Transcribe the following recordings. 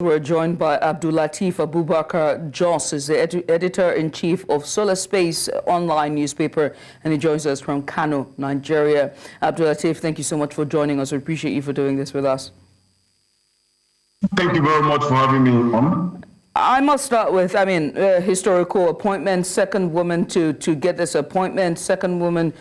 We're joined by Abdullateef Abubakar Jos, is the editor-in-chief of Solacebase online newspaper, and he joins us from Kano, Nigeria. Abdullateef, thank you so much for joining us. We appreciate you for doing this with us. Thank you very much for having me on. I must start with, historical appointment, second woman to get this appointment, second woman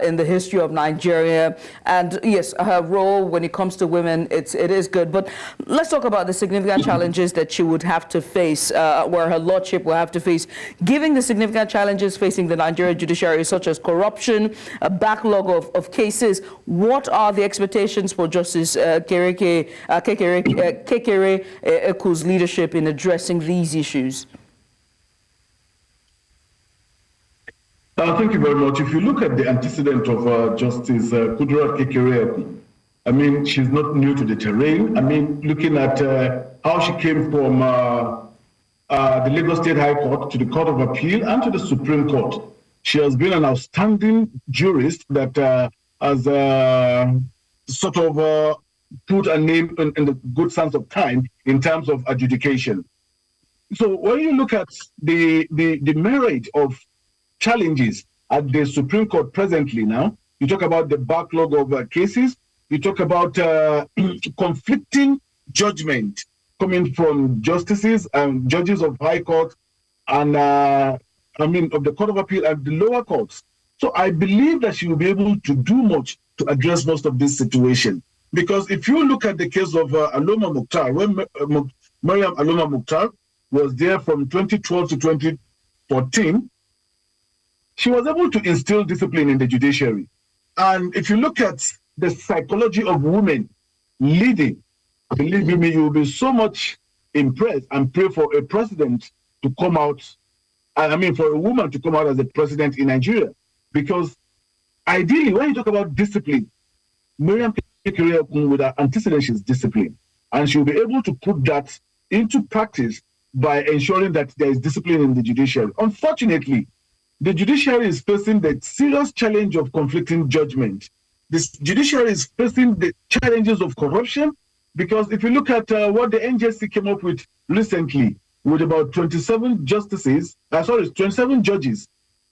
in the history of Nigeria. And yes, her role when it comes to women, it is good. But let's talk about the significant challenges that she would have to face, where her lordship will have to face. Given the significant challenges facing the Nigerian judiciary, such as corruption, a backlog of cases, what are the expectations for Justice Kekere-Ekun's leadership in addressing these issues? Thank you very much. If you look at the antecedent of Justice Kudirat Kekere-Ekun, she's not new to the terrain. Looking at how she came from the Lagos State High Court to the Court of Appeal and to the Supreme Court, she has been an outstanding jurist that has put a name in the good sense of time in terms of adjudication. So when you look at the merit of challenges at the Supreme Court presently now, you talk about the backlog of cases, you talk about conflicting judgment coming from justices and judges of High Court and of the Court of Appeal and the lower courts. So I believe that she will be able to do much to address most of this situation. Because if you look at the case of Aloma Mukhtar, when Mariam Aloma Mukhtar was there from 2012 to 2014, she was able to instill discipline in the judiciary. And if you look at the psychology of women leading, believe me, you will be so much impressed and pray for a president to come out, for a woman to come out as a president in Nigeria. Because ideally, when you talk about discipline, Mariam Kekere-Ekun with her antecedents is discipline. And she'll be able to put that into practice by ensuring that there is discipline in the judiciary. Unfortunately, the judiciary is facing the serious challenge of conflicting judgment. The judiciary is facing the challenges of corruption, because if you look at what the NJC came up with recently, with about 27 judges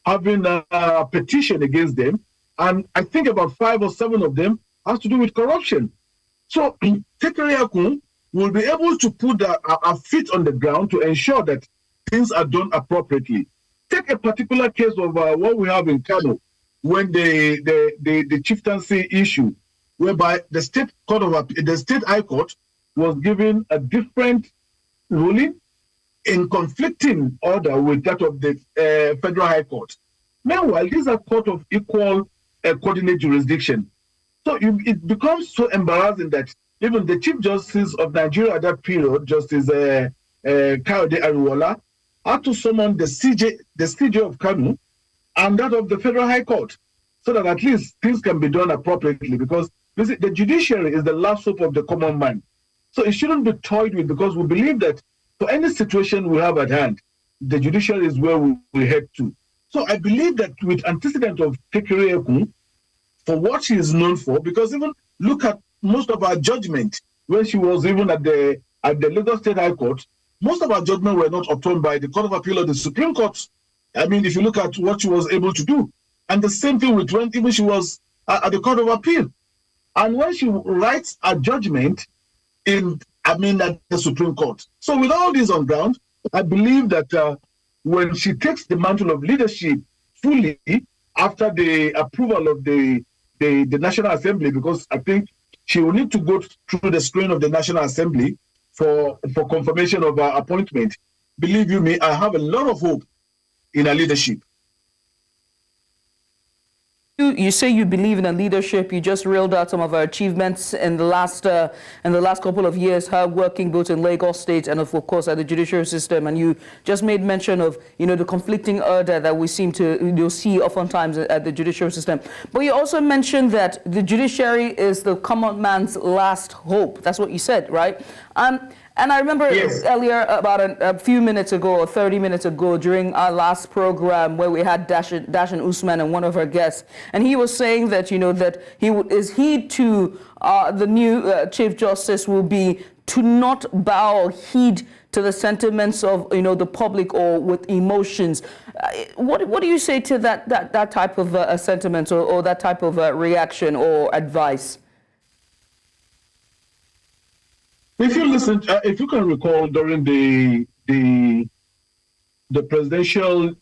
having a petition against them, and I think about 5 or 7 of them has to do with corruption. So Kekere-Ekun will be able to put a feet on the ground to ensure that things are done appropriately. Take a particular case of what we have in Kano, when the chieftaincy issue, whereby the State High Court was given a different ruling in conflicting order with that of the Federal High Court. Meanwhile, these are courts of equal coordinate jurisdiction. So it becomes so embarrassing that even the Chief Justice of Nigeria at that period, Justice Kayode Ariwola, had to summon the CJ of Kano and that of the Federal High Court, so that at least things can be done appropriately, because the judiciary is the last hope of the common man. So it shouldn't be toyed with, because we believe that for any situation we have at hand, the judiciary is where we will head to. So I believe that with antecedent of Kekere-Ekun, for what she is known for, because even look at most of our judgment when she was even at the Lagos State High Court, most of our judgment were not obtained by the Court of Appeal or the Supreme Court. If you look at what she was able to do. And the same thing with when even she was at the Court of Appeal. And when she writes a judgment at the Supreme Court. So with all this on ground, I believe that when she takes the mantle of leadership fully after the approval of the National Assembly, because I think she will need to go through the screen of the National Assembly for confirmation of her appointment. Believe you me, I have a lot of hope in her leadership. You say you believe in her leadership. You just reeled out some of her achievements in the last couple of years, her working both in Lagos State and of course at the judicial system. And you just made mention of the conflicting order that we seem to see oftentimes at the judicial system. But you also mentioned that the judiciary is the common man's last hope. That's what you said, right? And I remember earlier, about a few minutes ago or 30 minutes ago, during our last program where we had Dashin Usman and one of our guests, and he was saying that, that the new Chief Justice will be to not bow or heed to the sentiments of the public or with emotions. What do you say to that type of sentiment or that type of reaction or advice? If you listen, if you can recall during the presidential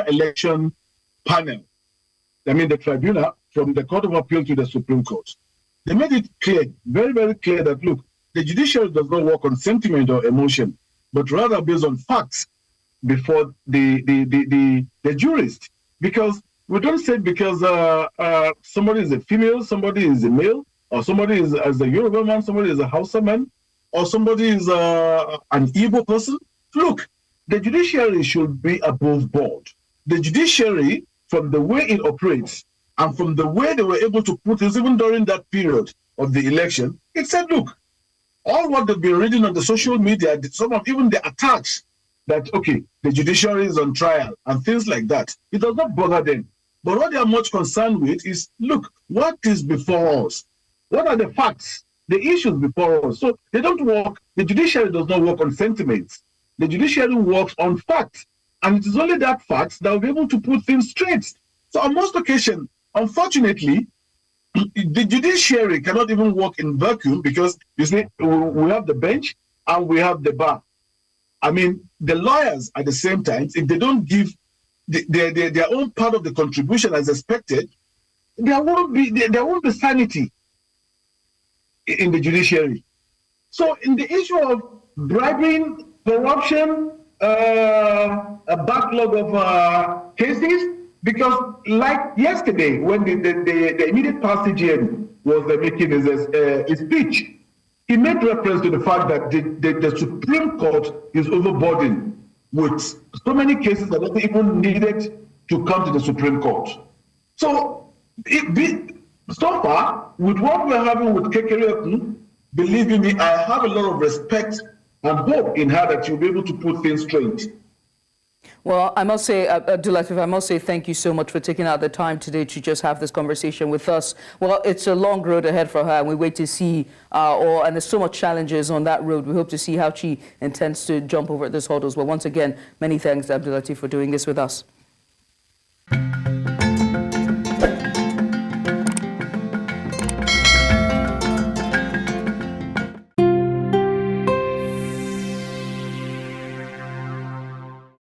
election panel, I mean the tribunal, from the Court of Appeal to the Supreme Court, they made it clear, very, very clear that, look, the judiciary does not work on sentiment or emotion, but rather based on facts before the jurist. Because we don't say because somebody is a female, somebody is a male, or somebody is as a Yoruba man, somebody is a Hausa man, or somebody is an Igbo person. Look, the judiciary should be above board. The judiciary, from the way it operates, and from the way they were able to put this, even during that period of the election, it said, look, all what they've been reading on the social media, some of even the attacks that, okay, the judiciary is on trial and things like that, it does not bother them. But what they are much concerned with is, look, what is before us? What are the facts, the issues before us? So they don't work, the judiciary does not work on sentiments. The judiciary works on facts. And it is only that facts that will be able to put things straight. So on most occasions, unfortunately, the judiciary cannot even work in vacuum because, you see, we have the bench and we have the bar. I mean, the lawyers at the same time, if they don't give their own part of the contribution as expected, there won't be sanity in the judiciary. So in the issue of bribing, corruption, a backlog of cases, because like yesterday, when the immediate past CGN was making his speech, he made reference to the fact that the Supreme Court is overburdened with so many cases that don't even needed to come to the Supreme Court. So, so far, with what we're having with Kekere-Ekun, believe me, I have a lot of respect and hope in her that she'll be able to put things straight. Well, I must say, Abdullateef, I must say thank you so much for taking out the time today to just have this conversation with us. Well, it's a long road ahead for her, and we wait to see, and there's so much challenges on that road. We hope to see how she intends to jump over these hurdles. Well, once again, many thanks, Abdullateef, for doing this with us.